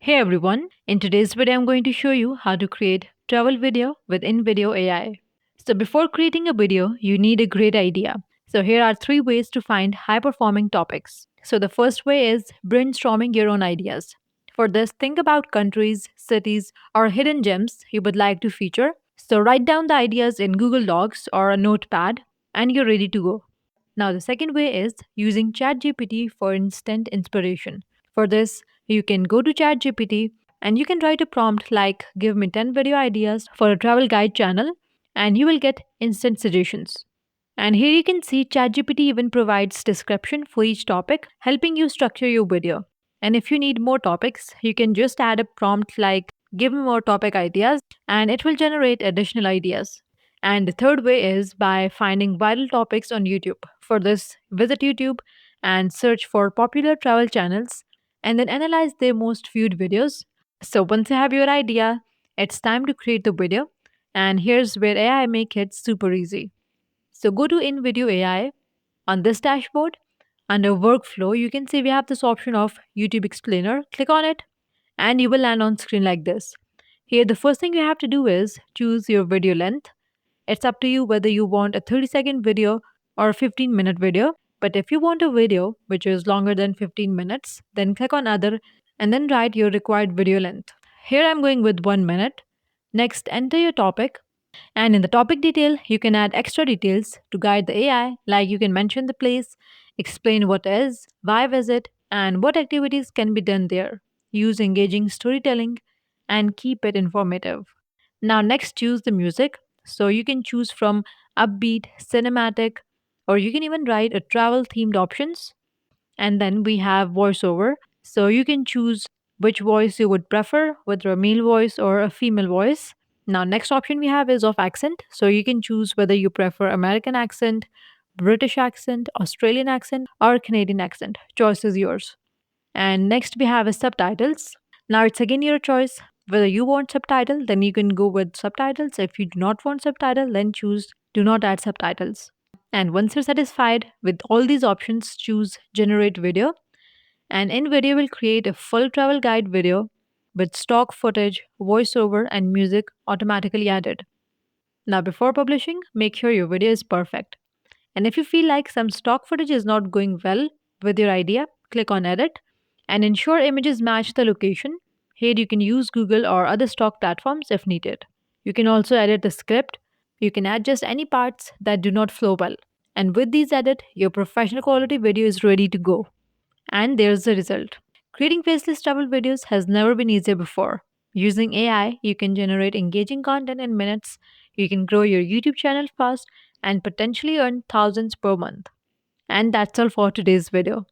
Hey everyone, in today's video I'm going to show you how to create travel video with InVideo AI. So before creating a video, you need a great idea. So here are 3 ways to find high performing topics. So the first way is brainstorming your own ideas. For this, think about countries, cities, or hidden gems you would like to feature. So write down the ideas in Google Docs or a notepad and you're ready to go. Now, the second way is using ChatGPT for instant inspiration. For this, you can go to ChatGPT and you can write a prompt like give me 10 video ideas for a travel guide channel and you will get instant suggestions. And here you can see ChatGPT even provides description for each topic, helping you structure your video. And if you need more topics, you can just add a prompt like give me more topic ideas and it will generate additional ideas. And the third way is by finding viral topics on YouTube. For this, visit YouTube and search for popular travel channels and then analyze their most viewed videos. So once you have your idea, it's time to create the video. And here's where AI make it super easy. So go to InVideo AI. On this dashboard, under workflow, you can see we have this option of YouTube Explainer. Click on it and you will land on screen like this. Here, the first thing you have to do is choose your video length. It's up to you whether you want a 30-second video or a 15-minute video. But if you want a video which is longer than 15 minutes, then click on Other and then write your required video length. Here I'm going with 1 minute. Next, enter your topic. And in the topic detail, you can add extra details to guide the AI, like you can mention the place, explain what is, why visit, and what activities can be done there. Use engaging storytelling and keep it informative. Now, next, choose the music. So you can choose from upbeat, cinematic, or you can even write a travel themed options. And then we have voiceover. So you can choose which voice you would prefer, whether a male voice or a female voice. Now, next option we have is of accent. So you can choose whether you prefer American accent, British accent, Australian accent, or Canadian accent. Choice is yours. And next we have is subtitles. Now it's again your choice whether you want subtitle, then you can go with subtitles. If you do not want subtitle, then choose do not add subtitles. And once you're satisfied with all these options, choose generate video. And InVideo will create a full travel guide video with stock footage, voiceover, and music automatically added. Now, before publishing, make sure your video is perfect. And if you feel like some stock footage is not going well with your idea, click on Edit and ensure images match the location. Here, you can use Google or other stock platforms if needed. You can also edit the script. You can add just any parts that do not flow well. And with these edit, your professional quality video is ready to go. And there's the result. Creating faceless travel videos has never been easier before. Using AI, you can generate engaging content in minutes, you can grow your YouTube channel fast, and potentially earn thousands per month. And that's all for today's video.